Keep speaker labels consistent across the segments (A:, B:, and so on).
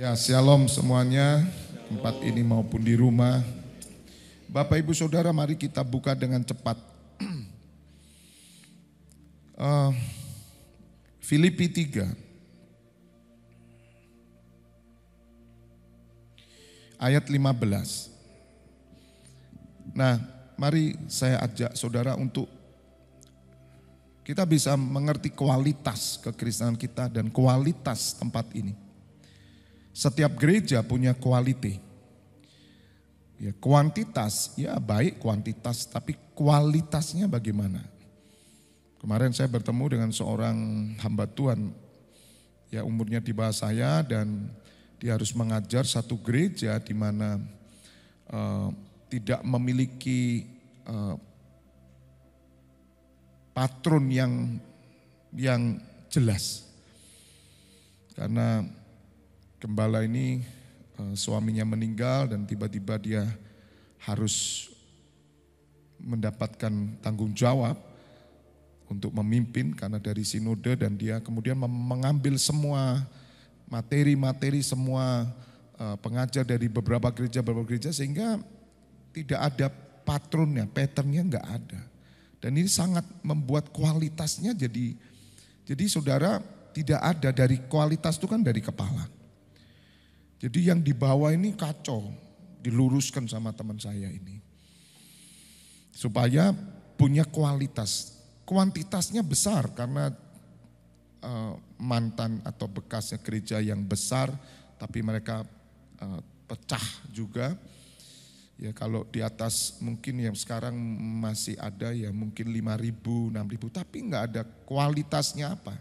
A: Ya, shalom semuanya, tempat ini maupun di rumah. Bapak Ibu Saudara, mari kita buka dengan cepat. Filipi 3. Ayat 15. Nah, mari saya ajak saudara untuk kita bisa mengerti kualitas kekristenan kita dan kualitas tempat ini. Setiap gereja punya quality. Ya, kuantitas, ya baik kuantitas, tapi kualitasnya bagaimana? Kemarin saya bertemu dengan seorang hamba Tuhan, ya umurnya di bawah saya dan dia harus mengajar satu gereja di mana tidak memiliki patron yang jelas. Karena gembala ini suaminya meninggal dan tiba-tiba dia harus mendapatkan tanggung jawab untuk memimpin karena dari sinode, dan dia kemudian mengambil semua materi-materi, semua pengajar dari beberapa gereja sehingga tidak ada patronnya, patternnya enggak ada. Dan ini sangat membuat kualitasnya jadi saudara tidak ada, dari kualitas itu kan dari kepala. Jadi yang di bawah ini kacau, diluruskan sama teman saya ini. Supaya punya kualitas. Kuantitasnya besar karena mantan atau bekasnya gereja yang besar, tapi mereka pecah juga. Ya kalau di atas mungkin yang sekarang masih ada ya mungkin 5.000, 6.000, tapi enggak ada kualitasnya apa.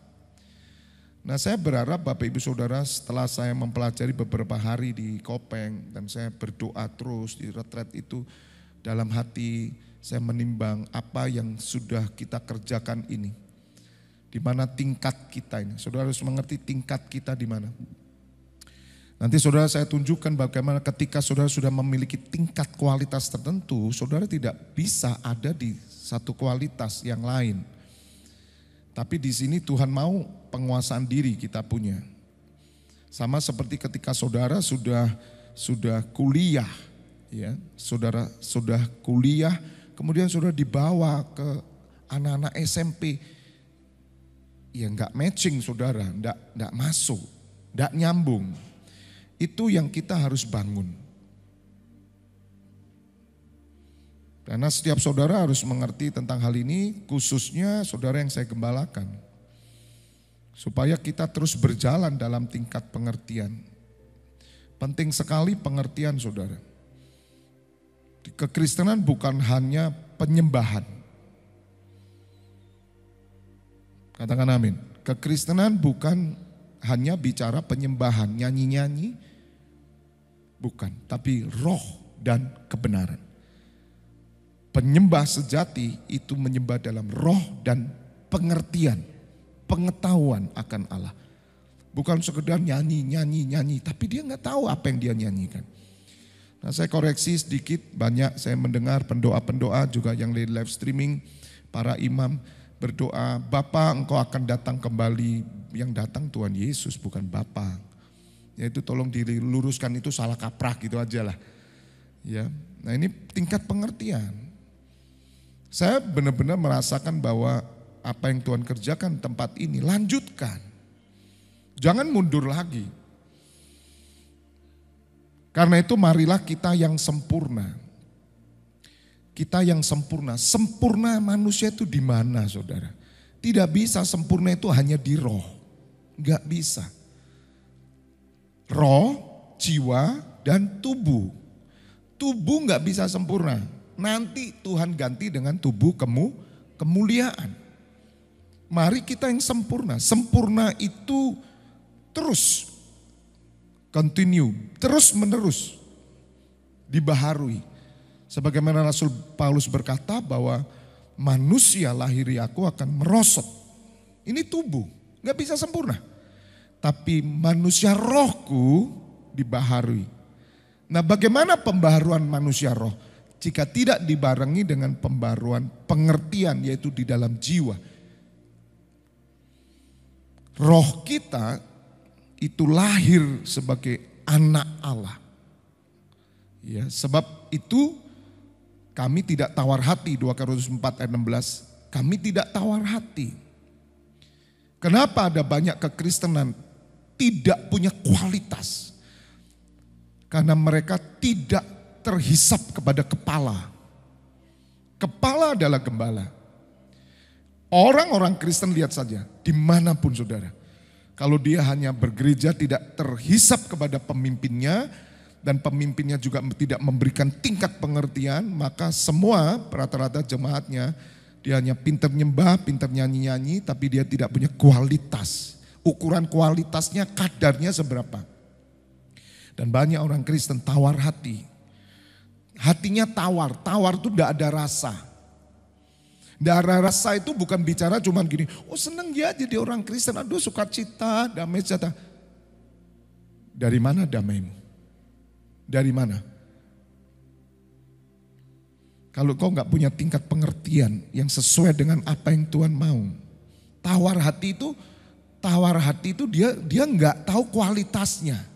A: Nah saya berharap Bapak Ibu Saudara, setelah saya mempelajari beberapa hari di Kopeng dan saya berdoa terus di retret itu, dalam hati saya menimbang apa yang sudah kita kerjakan ini. Di mana tingkat kita ini, saudara harus mengerti tingkat kita di mana. Nanti saudara saya tunjukkan bagaimana ketika saudara sudah memiliki tingkat kualitas tertentu, saudara tidak bisa ada di satu kualitas yang lain. Tapi di sini Tuhan mau penguasaan diri kita punya. Sama seperti ketika saudara sudah kuliah, ya, saudara sudah kuliah, kemudian saudara dibawa ke anak-anak SMP, ya enggak matching saudara, enggak masuk, enggak nyambung. Itu yang kita harus bangun. Karena setiap saudara harus mengerti tentang hal ini, khususnya saudara yang saya gembalakan. Supaya kita terus berjalan dalam tingkat pengertian. Penting sekali pengertian saudara. Kekristenan bukan hanya penyembahan. Katakan amin. Kekristenan bukan hanya bicara penyembahan, nyanyi-nyanyi. Bukan, tapi roh dan kebenaran. Penyembah sejati itu menyembah dalam roh dan pengertian, pengetahuan akan Allah. Bukan sekedar nyanyi, tapi dia nggak tahu apa yang dia nyanyikan. Nah saya koreksi sedikit, banyak saya mendengar pendoa-pendoa juga yang di live streaming, para imam berdoa, Bapa engkau akan datang kembali, yang datang Tuhan Yesus bukan Bapa. Ya itu tolong diluruskan, itu salah kaprah gitu aja lah. Ya, nah ini tingkat pengertian. Saya benar-benar merasakan bahwa apa yang Tuhan kerjakan tempat ini, lanjutkan. Jangan mundur lagi. Karena itu marilah kita yang sempurna. Kita yang sempurna. Sempurna manusia itu di mana saudara? Tidak bisa sempurna itu hanya di roh. Enggak bisa. Roh, jiwa, dan tubuh. Tubuh enggak bisa sempurna. Nanti Tuhan ganti dengan tubuh kemuliaan. Mari kita yang sempurna. Sempurna itu terus continue, terus menerus dibaharui. Sebagaimana Rasul Paulus berkata bahwa manusia lahiri aku akan merosot. Ini tubuh, gak bisa sempurna. Tapi manusia rohku dibaharui. Nah bagaimana pembaharuan manusia roh? Jika tidak dibarengi dengan pembaruan pengertian, yaitu di dalam jiwa. Roh kita itu lahir sebagai anak Allah. Ya, sebab itu kami tidak tawar hati, 2 Korintus 4 ayat 16. Kami tidak tawar hati. Kenapa ada banyak kekristenan tidak punya kualitas? Karena mereka tidak terhisap kepada kepala. Kepala adalah gembala. Orang-orang Kristen lihat saja, dimanapun saudara. Kalau dia hanya bergereja tidak terhisap kepada pemimpinnya, dan pemimpinnya juga tidak memberikan tingkat pengertian, maka semua rata-rata jemaatnya, dia hanya pintar nyembah, pintar nyanyi-nyanyi, tapi dia tidak punya kualitas. Ukuran kualitasnya kadarnya seberapa. Dan banyak orang Kristen tawar hati. Hatinya tawar, tawar itu tidak ada rasa. Tidak ada rasa itu bukan bicara cuman gini, oh senang ya jadi orang Kristen, aduh sukacita, damai sejahtera. Dari mana damaimu? Dari mana? Kalau kau nggak punya tingkat pengertian yang sesuai dengan apa yang Tuhan mau. Tawar hati itu dia nggak tahu kualitasnya.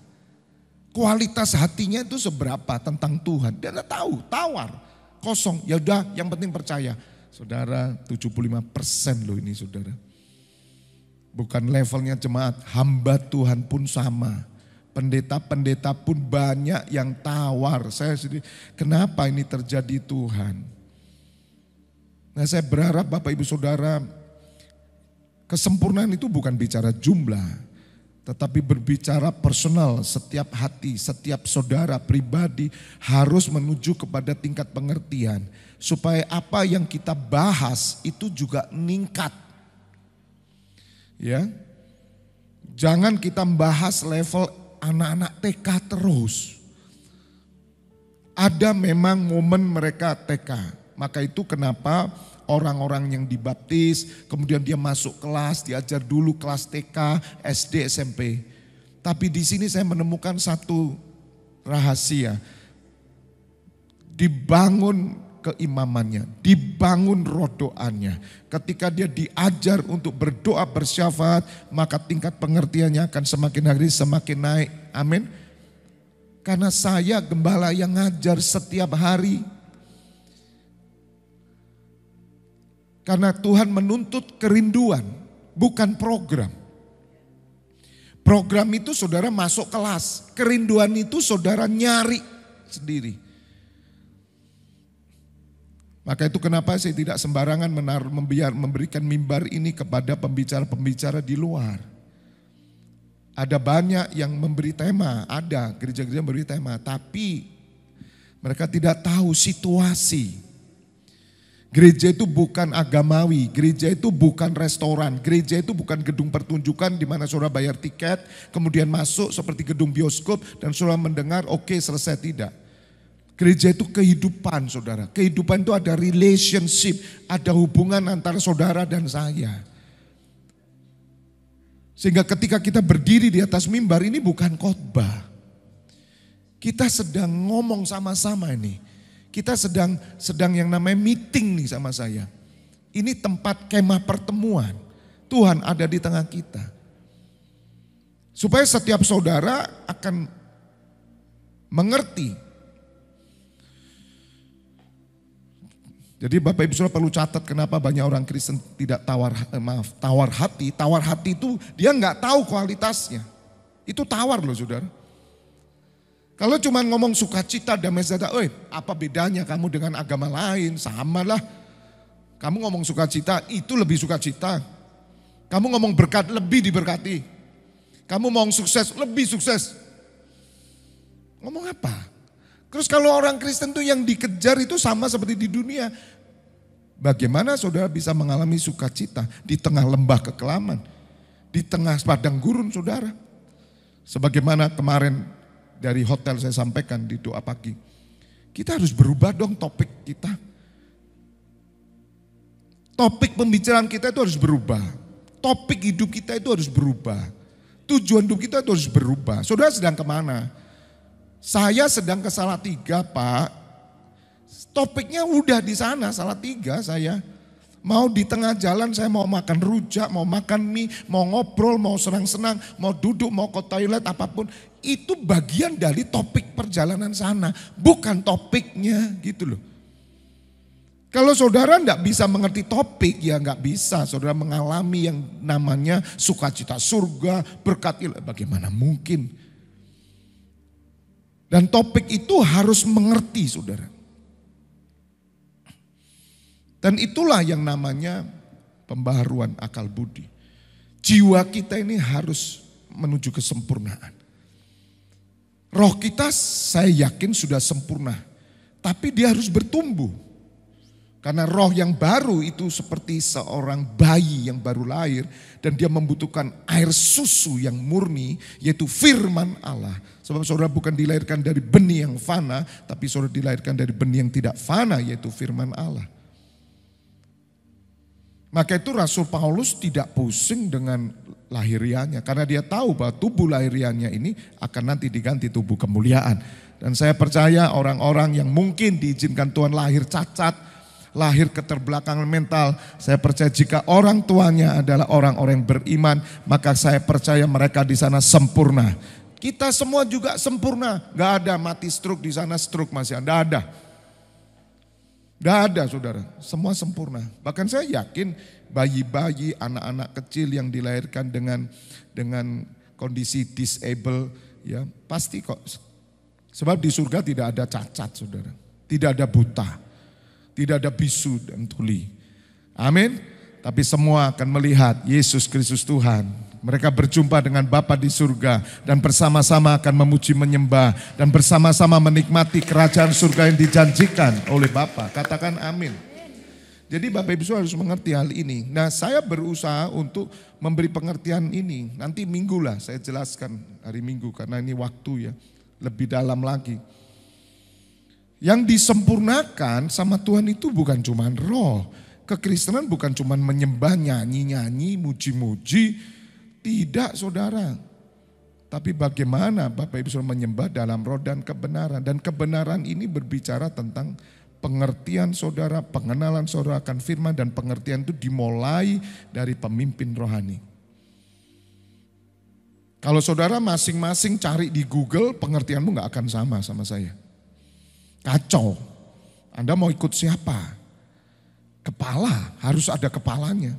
A: Kualitas hatinya itu seberapa tentang Tuhan. Dia nggak tahu, tawar, kosong. Ya udah, yang penting percaya. Saudara, 75% loh ini saudara. Bukan levelnya jemaat, hamba Tuhan pun sama. Pendeta-pendeta pun banyak yang tawar. Saya sendiri, kenapa ini terjadi Tuhan? Nah saya berharap Bapak Ibu Saudara, kesempurnaan itu bukan bicara jumlah, tetapi berbicara personal. Setiap hati, setiap saudara pribadi harus menuju kepada tingkat pengertian. Supaya apa yang kita bahas itu juga meningkat. Ya, jangan kita membahas level anak-anak TK terus. Ada memang momen mereka TK. Maka itu kenapa orang-orang yang dibaptis, kemudian dia masuk kelas, diajar dulu kelas TK, SD, SMP. Tapi di sini saya menemukan satu rahasia. Dibangun keimamannya, dibangun roh doanya. Ketika dia diajar untuk berdoa bersyafaat, maka tingkat pengertiannya akan semakin hari semakin naik. Amin. Karena saya gembala yang ngajar setiap hari. Karena Tuhan menuntut kerinduan, bukan program. Program itu saudara masuk kelas, kerinduan itu saudara nyari sendiri. Maka itu kenapa saya tidak sembarangan memberikan mimbar ini kepada pembicara-pembicara di luar. Ada banyak yang memberi tema, ada gereja-gereja memberi tema, tapi mereka tidak tahu situasi. Gereja itu bukan agamawi, gereja itu bukan restoran, gereja itu bukan gedung pertunjukan di mana saudara bayar tiket, kemudian masuk seperti gedung bioskop dan saudara mendengar oke, selesai, tidak. Gereja itu kehidupan saudara. Kehidupan itu ada relationship, ada hubungan antara saudara dan saya. Sehingga ketika kita berdiri di atas mimbar ini bukan khotbah. Kita sedang ngomong sama-sama ini. Kita sedang yang namanya meeting nih sama saya. Ini tempat kemah pertemuan. Tuhan ada di tengah kita. Supaya setiap saudara akan mengerti. Jadi Bapak Ibu Saudara perlu catat kenapa banyak orang Kristen tidak tawar hati. Tawar hati itu dia nggak tahu kualitasnya. Itu tawar loh saudara. Kalau cuma ngomong sukacita, damai sejahtera, apa bedanya kamu dengan agama lain? Sama lah. Kamu ngomong sukacita, itu lebih sukacita. Kamu ngomong berkat, lebih diberkati. Kamu ngomong sukses, lebih sukses. Ngomong apa? Terus kalau orang Kristen tuh yang dikejar itu sama seperti di dunia. Bagaimana saudara bisa mengalami sukacita di tengah lembah kekelaman? Di tengah padang gurun saudara. Sebagaimana kemarin dari hotel saya sampaikan di doa pagi. Kita harus berubah dong topik kita. Topik pembicaraan kita itu harus berubah. Topik hidup kita itu harus berubah. Tujuan hidup kita itu harus berubah. Saudara sedang kemana? Saya sedang ke Salatiga Pak. Topiknya udah di sana Salatiga saya. Mau di tengah jalan saya mau makan rujak, mau makan mie, mau ngobrol, mau senang-senang, mau duduk, mau ke toilet, apapun. Itu bagian dari topik perjalanan sana, bukan topiknya gitu loh. Kalau saudara enggak bisa mengerti topik, ya enggak bisa. Saudara mengalami yang namanya sukacita surga, berkat ilahi, bagaimana mungkin? Dan topik itu harus mengerti saudara. Dan itulah yang namanya pembaharuan akal budi. Jiwa kita ini harus menuju kesempurnaan. Roh kita saya yakin sudah sempurna. Tapi dia harus bertumbuh. Karena roh yang baru itu seperti seorang bayi yang baru lahir. Dan dia membutuhkan air susu yang murni, yaitu firman Allah. Sebab saudara bukan dilahirkan dari benih yang fana, tapi saudara dilahirkan dari benih yang tidak fana, yaitu firman Allah. Maka itu Rasul Paulus tidak pusing dengan lahiriannya. Karena dia tahu bahwa tubuh lahiriannya ini akan nanti diganti tubuh kemuliaan. Dan saya percaya orang-orang yang mungkin diizinkan Tuhan lahir cacat, lahir keterbelakangan mental. Saya percaya jika orang tuanya adalah orang-orang yang beriman, maka saya percaya mereka di sana sempurna. Kita semua juga sempurna. Gak ada mati stroke di sana, stroke masih ada. Gak ada saudara, semua sempurna. Bahkan saya yakin bayi-bayi, anak-anak kecil yang dilahirkan dengan kondisi disable, ya pasti kok. Sebab di surga tidak ada cacat saudara, tidak ada buta, tidak ada bisu dan tuli. Amin. Tapi semua akan melihat Yesus Kristus Tuhan. Mereka berjumpa dengan Bapa di surga dan bersama-sama akan memuji menyembah dan bersama-sama menikmati kerajaan surga yang dijanjikan oleh Bapa. Katakan amin. Jadi Bapak Ibu harus mengerti hal ini. Nah, saya berusaha untuk memberi pengertian ini. Nanti minggu lah saya jelaskan hari Minggu karena ini waktu ya lebih dalam lagi. Yang disempurnakan sama Tuhan itu bukan cuma roh. Kekristenan bukan cuma menyembah, nyanyi-nyanyi, muji-muji. Tidak saudara, tapi bagaimana Bapak Ibu saudara menyembah dalam roh dan kebenaran. Dan kebenaran ini berbicara tentang pengertian saudara, pengenalan saudara akan firman. Dan pengertian itu dimulai dari pemimpin rohani. Kalau saudara masing-masing cari di Google, pengertianmu gak akan sama saya. Kacau, Anda mau ikut siapa? Kepala, harus ada kepalanya.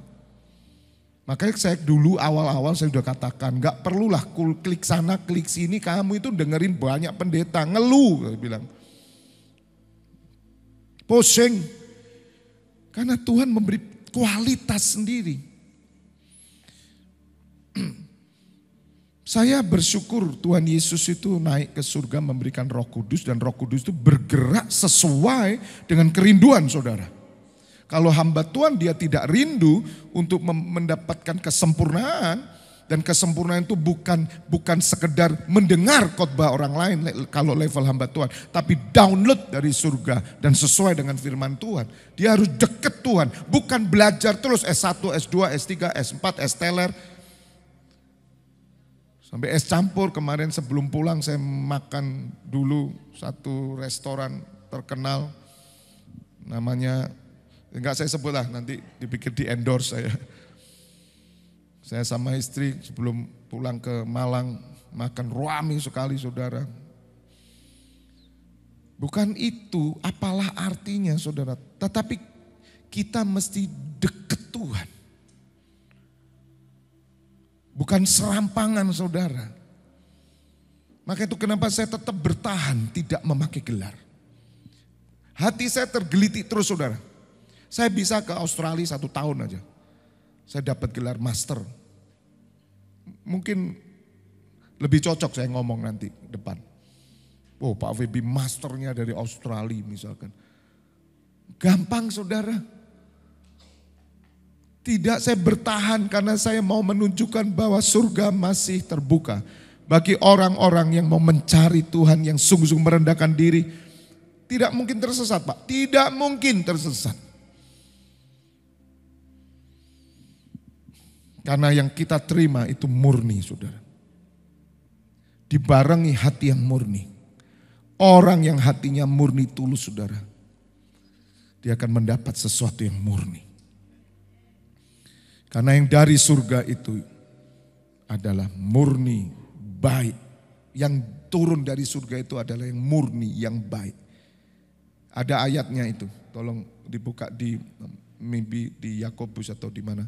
A: Makanya saya dulu awal-awal saya sudah katakan, gak perlulah klik sana klik sini, kamu itu dengerin banyak pendeta, ngeluh saya bilang. Pusing, karena Tuhan memberi kualitas sendiri. Saya bersyukur Tuhan Yesus itu naik ke surga memberikan Roh Kudus dan Roh Kudus itu bergerak sesuai dengan kerinduan saudara. Kalau hamba Tuhan dia tidak rindu untuk mendapatkan kesempurnaan. Dan kesempurnaan itu bukan sekedar mendengar khotbah orang lain kalau level hamba Tuhan. Tapi download dari surga dan sesuai dengan firman Tuhan. Dia harus deket Tuhan. Bukan belajar terus S1, S2, S3, S4, S teler. Sampai es campur. Kemarin sebelum pulang saya makan dulu satu restoran terkenal. Namanya... Enggak saya sebut lah, nanti dipikir di endorse saya. Saya sama istri sebelum pulang ke Malang makan ruami sekali saudara. Bukan itu, apalah artinya saudara. Tetapi kita mesti deket Tuhan. Bukan serampangan saudara. Maka itu kenapa saya tetap bertahan tidak memakai gelar. Hati saya tergelitik terus saudara. Saya bisa ke Australia 1 tahun aja. Saya dapat gelar master. Mungkin lebih cocok saya ngomong nanti depan. Oh Pak Febi masternya dari Australia misalkan. Gampang saudara. Tidak, saya bertahan karena saya mau menunjukkan bahwa surga masih terbuka. Bagi orang-orang yang mau mencari Tuhan yang sungguh-sungguh merendahkan diri. Tidak mungkin tersesat Pak, tidak mungkin tersesat. Karena yang kita terima itu murni saudara. Dibarengi hati yang murni. Orang yang hatinya murni tulus saudara. Dia akan mendapat sesuatu yang murni. Karena yang dari surga itu adalah murni, baik. Yang turun dari surga itu adalah yang murni, yang baik. Ada ayatnya itu, tolong dibuka di Yakobus atau di mana.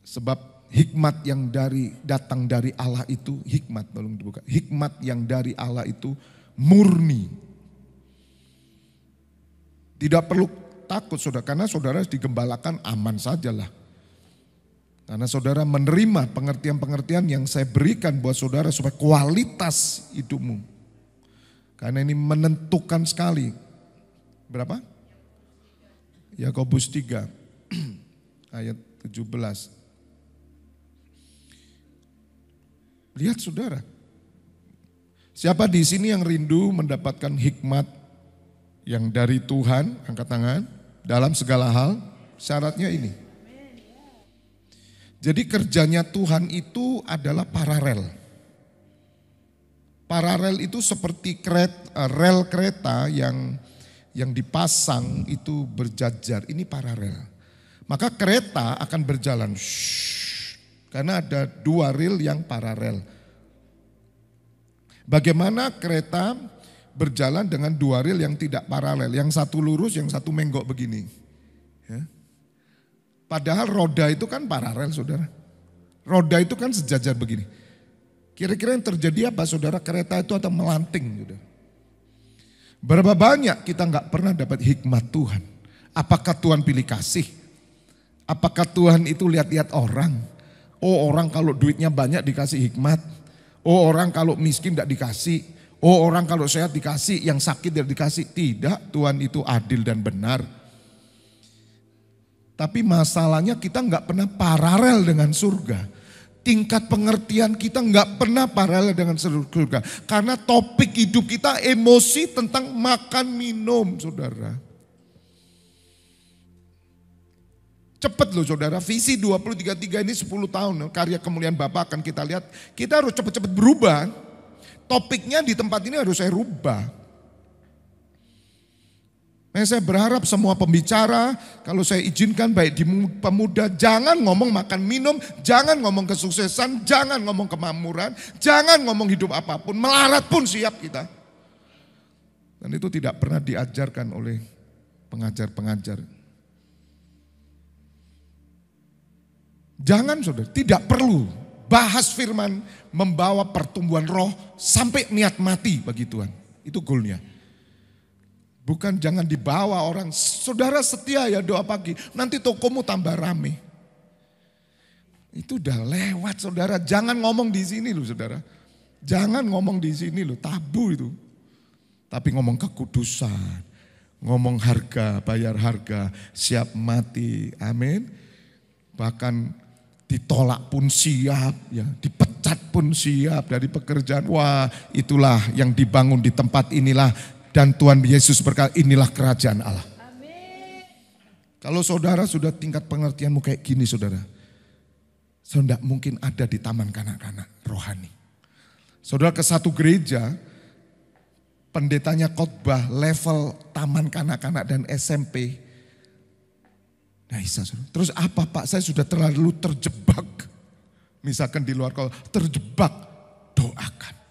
A: Sebab hikmat yang datang dari Allah itu, hikmat, tolong dibuka. Hikmat yang dari Allah itu murni. Tidak perlu takut saudara, karena saudara digembalakan aman sajalah. Karena saudara menerima pengertian-pengertian yang saya berikan buat saudara supaya kualitas hidupmu. Karena ini menentukan sekali. Berapa? Yakobus 3 ayat 17. Lihat saudara. Siapa di sini yang rindu mendapatkan hikmat yang dari Tuhan, angkat tangan, dalam segala hal, syaratnya ini. Jadi kerjanya Tuhan itu adalah paralel. Paralel itu seperti rel kereta yang dipasang itu berjajar, ini paralel. Maka kereta akan berjalan, karena ada dua rel yang paralel. Bagaimana kereta berjalan dengan dua rel yang tidak paralel, yang satu lurus, yang satu menggok begini. Ya. Padahal roda itu kan paralel saudara. Roda itu kan sejajar begini. Kira-kira yang terjadi apa saudara? Kereta itu atau melanting. Saudara. Berapa banyak kita nggak pernah dapat hikmat Tuhan. Apakah Tuhan pilih kasih? Apakah Tuhan itu lihat-lihat orang? Oh orang kalau duitnya banyak dikasih hikmat. Oh orang kalau miskin tidak dikasih. Oh orang kalau sehat dikasih, yang sakit tidak dikasih. Tidak, Tuhan itu adil dan benar. Tapi masalahnya kita nggak pernah paralel dengan surga. Tingkat pengertian kita nggak pernah paralel dengan surga. Karena topik hidup kita emosi tentang makan minum saudara. Cepat loh saudara, visi 2033 ini 10 tahun. Karya kemuliaan Bapa akan kita lihat. Kita harus cepat-cepat berubah. Topiknya di tempat ini harus saya rubah. Saya berharap semua pembicara, kalau saya izinkan baik di pemuda, jangan ngomong makan minum, jangan ngomong kesuksesan, jangan ngomong kemakmuran, jangan ngomong hidup apapun, melarat pun siap kita. Dan itu tidak pernah diajarkan oleh pengajar-pengajar. Jangan saudara, tidak perlu bahas firman membawa pertumbuhan roh sampai niat mati bagi Tuhan. Itu goalnya. Bukan jangan dibawa orang, saudara setia ya doa pagi, nanti tokomu tambah rame. Itu udah lewat saudara, jangan ngomong di sini loh saudara. Jangan ngomong di sini loh, tabu itu. Tapi ngomong kekudusan, ngomong harga, bayar harga, siap mati, amin. Bahkan ditolak pun siap, ya, dipecat pun siap dari pekerjaan. Wah itulah yang dibangun di tempat inilah. Dan Tuhan Yesus berkata, inilah kerajaan Allah. Amin. Kalau saudara sudah tingkat pengertianmu kayak gini saudara. Saudara mungkin ada di taman kanak-kanak rohani. Saudara ke satu gereja, pendetanya khotbah level taman kanak-kanak dan SMP. Nah bisa saudara. Terus apa Pak, saya sudah terlalu terjebak. Misalkan di luar kalau terjebak, doakan.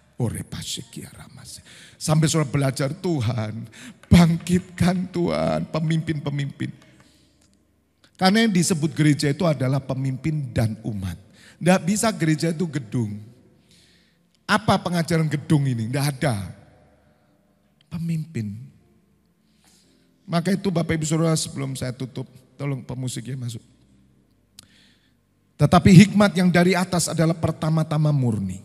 A: Sampai saudara belajar Tuhan, bangkitkan Tuhan, pemimpin-pemimpin. Karena yang disebut gereja itu adalah pemimpin dan umat. Tidak bisa gereja itu gedung. Apa pengajaran gedung ini? Tidak ada. Pemimpin. Maka itu Bapak Ibu Saudara sebelum saya tutup, tolong pemusiknya masuk. Tetapi hikmat yang dari atas adalah pertama-tama murni.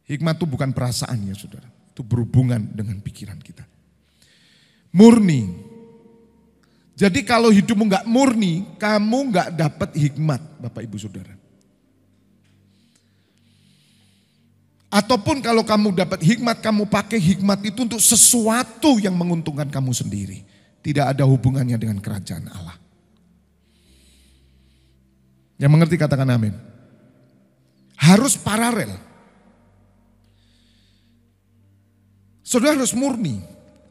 A: Hikmat itu bukan perasaan ya saudara. Itu berhubungan dengan pikiran kita. Murni. Jadi kalau hidupmu gak murni, kamu gak dapat hikmat Bapak Ibu Saudara. Ataupun kalau kamu dapat hikmat, kamu pakai hikmat itu untuk sesuatu yang menguntungkan kamu sendiri. Tidak ada hubungannya dengan kerajaan Allah. Yang mengerti katakan amin. Harus paralel. Saudara harus murni,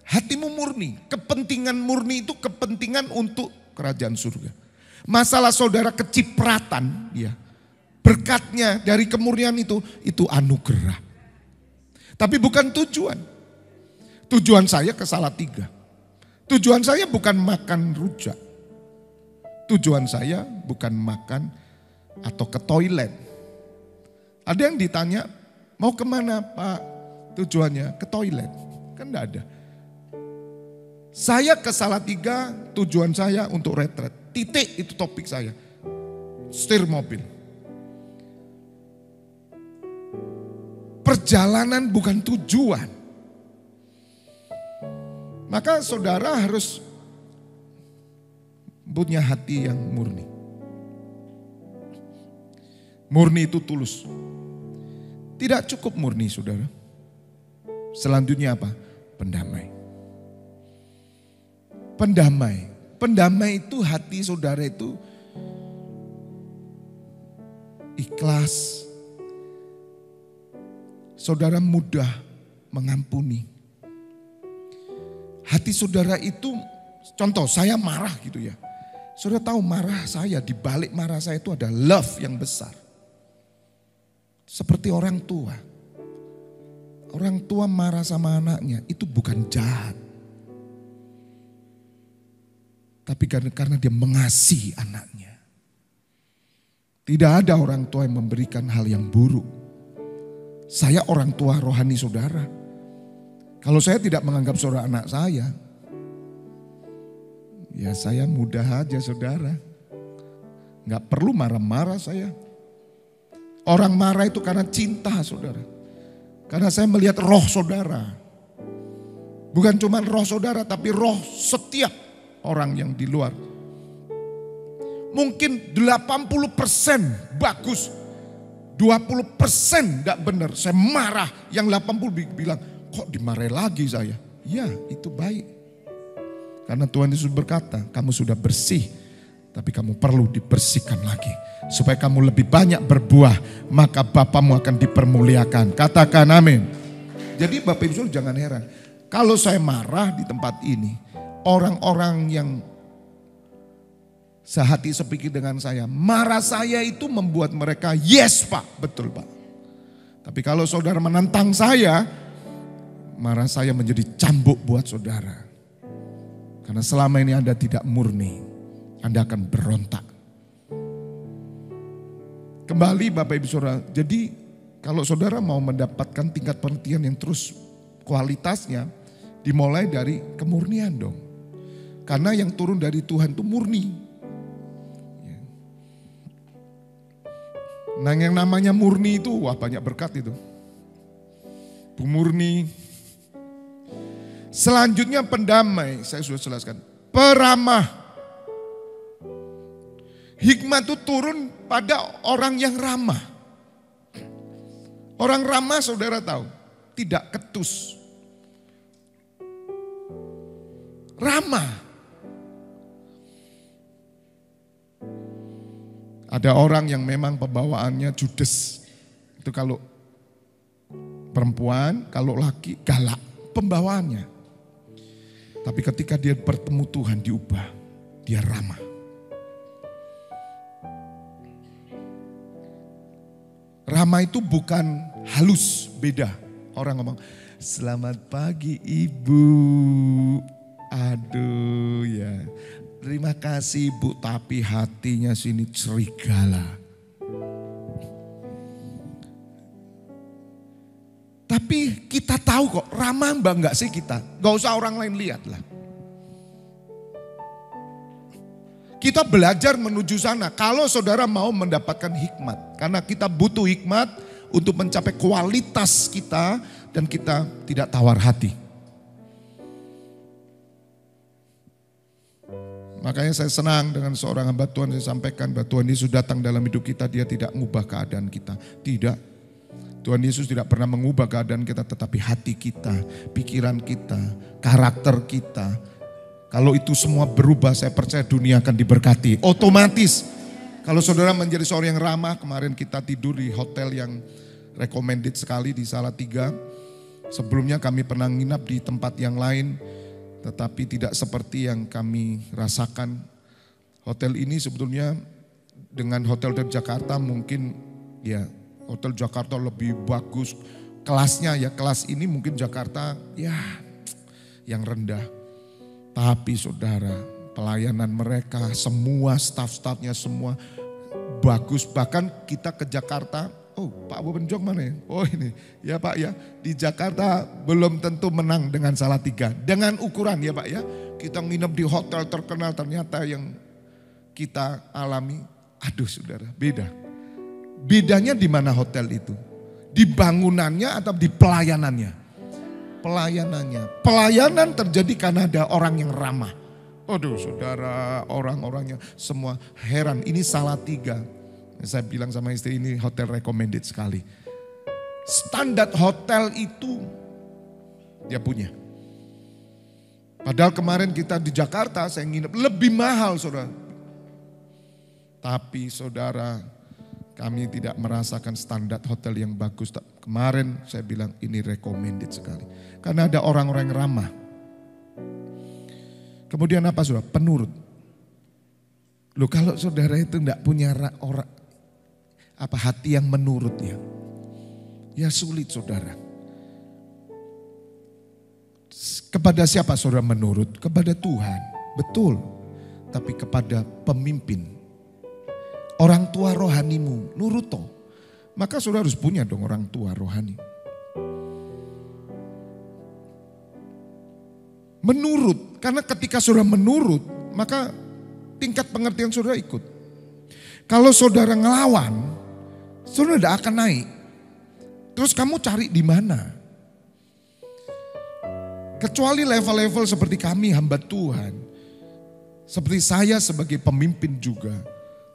A: hatimu murni, kepentingan murni itu kepentingan untuk kerajaan surga. Masalah saudara kecipratan, ya. Berkatnya dari kemurnian itu anugerah. Tapi bukan tujuan. Tujuan saya ke Salatiga. Tujuan saya bukan makan rujak. Tujuan saya bukan makan atau ke toilet. Ada yang ditanya, mau kemana Pak? Tujuannya ke toilet. Kan enggak ada. Saya ke Salatiga, tujuan saya untuk retret. Titik, itu topik saya. Setir mobil. Perjalanan bukan tujuan. Maka saudara harus punya hati yang murni. Murni itu tulus. Tidak cukup murni, saudara. Selanjutnya apa? Pendamai. Pendamai. Pendamai itu hati saudara itu ikhlas. Saudara mudah mengampuni. Hati saudara itu, contoh saya marah gitu ya. Saudara tahu marah saya, di balik marah saya itu ada love yang besar. Seperti orang tua. Orang tua marah sama anaknya, itu bukan jahat. Tapi karena dia mengasihi anaknya. Tidak ada orang tua yang memberikan hal yang buruk. Saya orang tua rohani saudara. Kalau saya tidak menganggap saudara anak saya, ya saya mudah aja saudara. Gak perlu marah-marah saya. Orang marah itu karena cinta saudara. Karena saya melihat roh saudara. Bukan cuma roh saudara tapi roh setiap orang yang di luar. Mungkin 80% bagus. 20% gak benar. Saya marah. Yang 80 bilang, kok dimarahi lagi saya? Ya itu baik. Karena Tuhan Yesus berkata, kamu sudah bersih. Tapi kamu perlu dibersihkan lagi. Supaya kamu lebih banyak berbuah. Maka Bapamu akan dipermuliakan. Katakan amin. Jadi Bapak Ibu Saudara jangan heran. Kalau saya marah di tempat ini. Orang-orang yang sehati sepikir dengan saya. Marah saya itu membuat mereka yes Pak. Betul Pak. Tapi kalau saudara menentang saya. Marah saya menjadi cambuk buat saudara. Karena selama ini Anda tidak murni. Anda akan berontak. Kembali Bapak Ibu Saudara. Jadi kalau saudara mau mendapatkan tingkat pengertian yang terus kualitasnya. Dimulai dari kemurnian dong. Karena yang turun dari Tuhan itu murni. Nah yang namanya murni itu, wah banyak berkat itu. Bu Murni. Selanjutnya pendamai, saya sudah jelaskan. Peramah. Hikmat itu turun pada orang yang ramah. Orang ramah saudara tahu, tidak ketus. Ramah. Ada orang yang memang pembawaannya judes. Itu kalau perempuan, kalau laki galak pembawaannya. Tapi ketika dia bertemu Tuhan diubah. Dia ramah. Ramah itu bukan halus, beda. Orang ngomong, selamat pagi ibu. Aduh ya. Terima kasih Bu, tapi hatinya sini serigala. Tapi kita tahu kok, ramah mbak enggak sih kita? Gak usah orang lain lihat lah. Kita belajar menuju sana kalau saudara mau mendapatkan hikmat. Karena kita butuh hikmat untuk mencapai kualitas kita dan kita tidak tawar hati. Makanya saya senang dengan seorang hamba Tuhan, saya sampaikan bahwa Tuhan Yesus datang dalam hidup kita, dia tidak mengubah keadaan kita. Tidak. Tuhan Yesus tidak pernah mengubah keadaan kita, tetapi hati kita, pikiran kita, karakter kita. Kalau itu semua berubah, saya percaya dunia akan diberkati. Otomatis. Kalau saudara menjadi seorang yang ramah, kemarin kita tidur di hotel yang recommended sekali di Salatiga. Sebelumnya kami pernah nginap di tempat yang lain. Tetapi tidak seperti yang kami rasakan. Hotel ini sebetulnya dengan hotel di Jakarta mungkin ya hotel Jakarta lebih bagus kelasnya ya, kelas ini mungkin Jakarta ya yang rendah. Tapi saudara, pelayanan mereka semua staff-staffnya semua bagus. Bahkan kita ke Jakarta, oh Pak Bobenjok mana ya? Oh ini, ya Pak ya. Di Jakarta belum tentu menang dengan Salatiga. Dengan ukuran ya Pak ya. Kita nginep di hotel terkenal, ternyata yang kita alami, aduh saudara, beda. Bedanya di mana hotel itu? Di bangunannya atau di pelayanannya? Pelayanannya. Pelayanan terjadi karena ada orang yang ramah. Aduh saudara, orang-orangnya semua heran. Ini Salatiga. Saya bilang sama istri, ini hotel recommended sekali. Standar hotel itu dia punya. Padahal kemarin kita di Jakarta, saya nginep lebih mahal saudara. Tapi saudara, kami tidak merasakan standar hotel yang bagus. Kemarin saya bilang ini recommended sekali. Karena ada orang-orang yang ramah. Kemudian apa saudara? Penurut. Loh kalau saudara itu enggak punya orang hati yang menurut ya sulit saudara. Kepada siapa saudara menurut? Kepada Tuhan, betul. Tapi kepada pemimpin, orang tua rohanimu, nurut toh. Maka saudara harus punya dong orang tua rohani. Menurut, karena ketika saudara menurut, maka tingkat pengertian saudara ikut. Kalau saudara ngelawan, saudara tidak akan naik. Terus kamu cari di mana? Kecuali level-level seperti kami hamba Tuhan. Seperti saya sebagai pemimpin juga.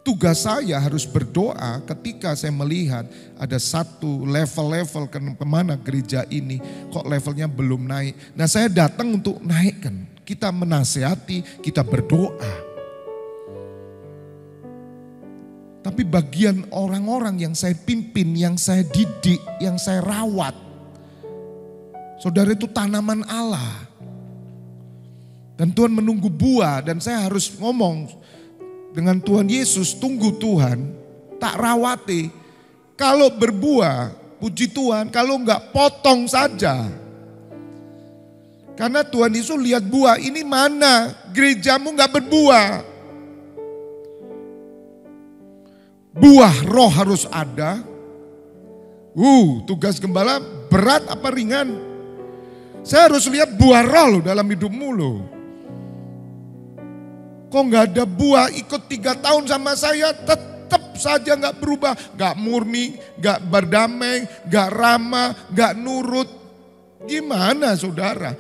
A: Tugas saya harus berdoa ketika saya melihat ada satu level-level kemana gereja ini. Kok levelnya belum naik. Nah saya datang untuk naikkan. Kita menasihati, kita berdoa. Tapi bagian orang-orang yang saya pimpin, yang saya didik, yang saya rawat. Saudara itu tanaman Allah. Dan Tuhan menunggu buah dan saya harus ngomong dengan Tuhan Yesus, tunggu Tuhan, tak rawati. Kalau berbuah, puji Tuhan, kalau enggak potong saja. Karena Tuhan Yesus lihat buah, ini mana gerejamu enggak berbuah. Buah roh harus ada. Tugas gembala berat apa ringan? Saya harus lihat buah roh loh dalam hidupmu loh. Kok gak ada buah, ikut 3 tahun sama saya tetap saja gak berubah. Gak murni, gak berdamai, gak ramah, gak nurut. Gimana saudara?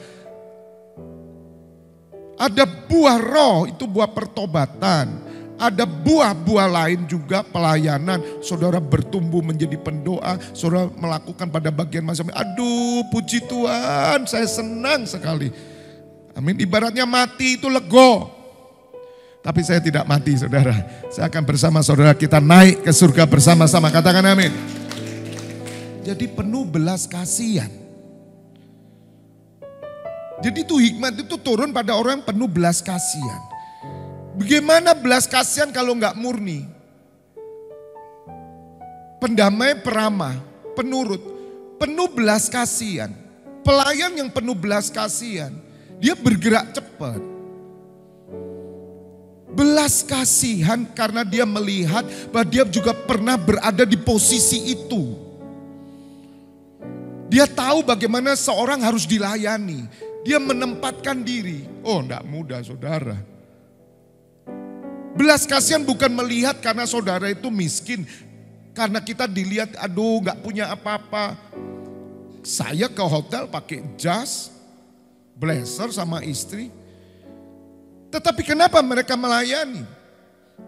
A: Ada buah roh, itu buah pertobatan. Ada buah-buah lain juga pelayanan. Saudara bertumbuh menjadi pendoa. Saudara melakukan pada bagian masing-masing. Aduh puji Tuhan, saya senang sekali. Amin, ibaratnya mati itu lego. Tapi saya tidak mati saudara. Saya akan bersama saudara kita naik ke surga bersama-sama. Katakan amin. Jadi penuh belas kasihan. Jadi itu hikmat itu turun pada orang yang penuh belas kasihan. Bagaimana belas kasihan kalau enggak murni? Pendamai, peramah, penurut, penuh belas kasihan. Pelayan yang penuh belas kasihan, dia bergerak cepat. Belas kasihan karena dia melihat bahwa dia juga pernah berada di posisi itu. Dia tahu bagaimana seorang harus dilayani. Dia menempatkan diri. Oh enggak mudah saudara. Belas kasihan bukan melihat karena saudara itu miskin. Karena kita dilihat aduh gak punya apa-apa. Saya ke hotel pakai jas, blazer sama istri. Tetapi kenapa mereka melayani?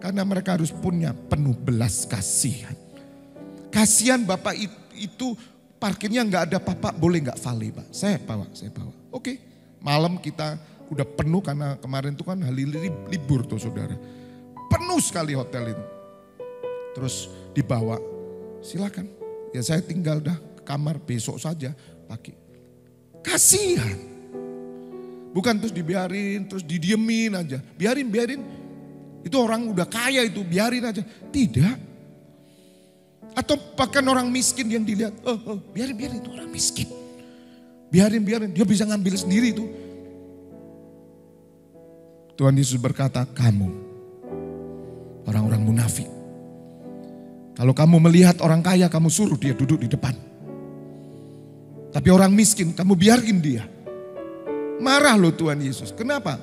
A: Karena mereka harus punya penuh belas kasihan. Kasihan Bapak itu parkirnya gak ada Bapak boleh gak vale Pak? Saya bawa. Oke, malam kita udah penuh karena kemarin itu kan hari libur tuh saudara. Penuh sekali hotel itu. Terus dibawa, silakan. Ya saya tinggal dah ke kamar besok saja pakai. Kasihan. Bukan terus dibiarin, terus didiemin aja. Biarin. Itu orang udah kaya itu, biarin aja. Tidak. Atau bahkan orang miskin yang dilihat, biarin itu orang miskin. Biarin, dia bisa ngambil sendiri itu. Tuhan Yesus berkata, kamu orang-orang munafik. Kalau kamu melihat orang kaya, kamu suruh dia duduk di depan. Tapi orang miskin, kamu biarin dia. Marah loh Tuhan Yesus. Kenapa?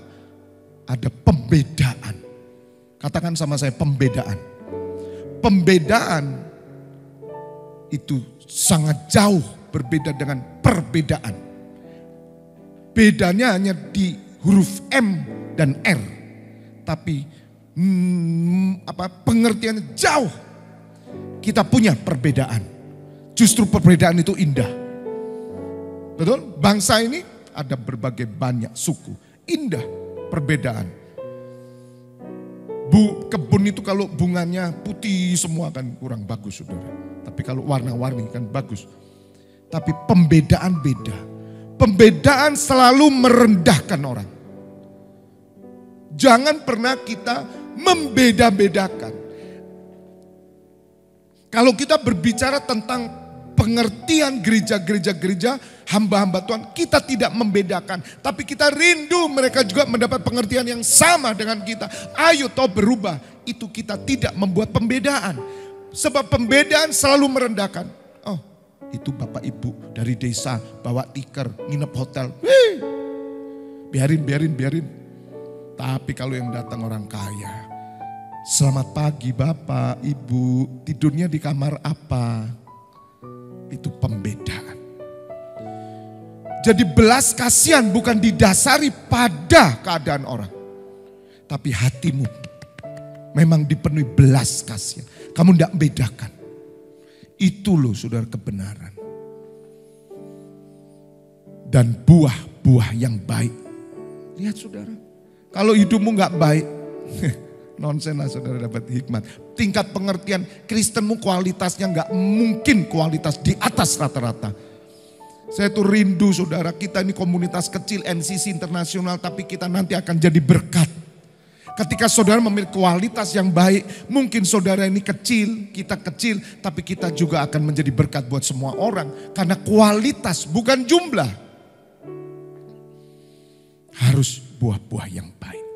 A: Ada pembedaan. Katakan sama saya, pembedaan. Pembedaan itu sangat jauh berbeda dengan perbedaan. Bedanya hanya di huruf M dan R. Tapi pengertiannya jauh. Kita punya perbedaan. Justru perbedaan itu indah. Betul? Bangsa ini ada berbagai banyak suku. Indah perbedaan. Kebun itu kalau bunganya putih semua kan kurang bagus, saudara. Tapi kalau warna-warni kan bagus. Tapi pembedaan beda. Pembedaan selalu merendahkan orang. Jangan pernah kita membeda-bedakan. Kalau kita berbicara tentang pengertian gereja-gereja, hamba-hamba Tuhan, kita tidak membedakan. Tapi kita rindu mereka juga mendapat pengertian yang sama dengan kita. Ayo toh berubah. Itu kita tidak membuat pembedaan. Sebab pembedaan selalu merendahkan. Oh, itu bapak ibu dari desa bawa tikar, nginep hotel. Biarin. Tapi kalau yang datang orang kaya. Selamat pagi bapak, ibu, tidurnya di kamar apa? Itu pembedaan. Jadi belas kasihan bukan didasari pada keadaan orang. Tapi hatimu memang dipenuhi belas kasihan. Kamu tidak membedakan. Itu loh saudara kebenaran. Dan buah-buah yang baik. Lihat saudara, kalau hidupmu gak baik, nonsen lah saudara dapat hikmat. Tingkat pengertian Kristenmu kualitasnya gak mungkin kualitas di atas rata-rata. Saya tuh rindu saudara, kita ini komunitas kecil NCC internasional, tapi kita nanti akan jadi berkat. Ketika saudara memiliki kualitas yang baik, mungkin saudara ini kecil, kita kecil, tapi kita juga akan menjadi berkat buat semua orang. Karena kualitas bukan jumlah. Harus buah-buah yang baik.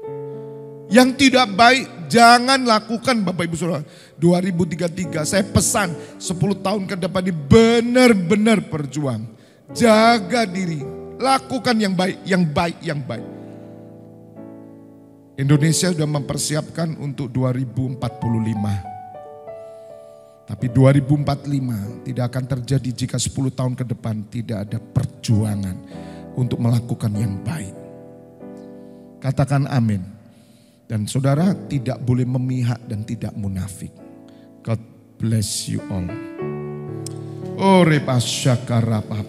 A: Yang tidak baik jangan lakukan Bapak Ibu Saudara. 2033 saya pesan 10 tahun ke depan ini benar-benar berjuang. Jaga diri, lakukan yang baik, yang baik, yang baik. Indonesia sudah mempersiapkan untuk 2045. Tapi 2045 tidak akan terjadi jika 10 tahun ke depan tidak ada perjuangan untuk melakukan yang baik. Katakan amin. Dan saudara tidak boleh memihak dan tidak munafik. God bless you all. Oh, repasya karapa.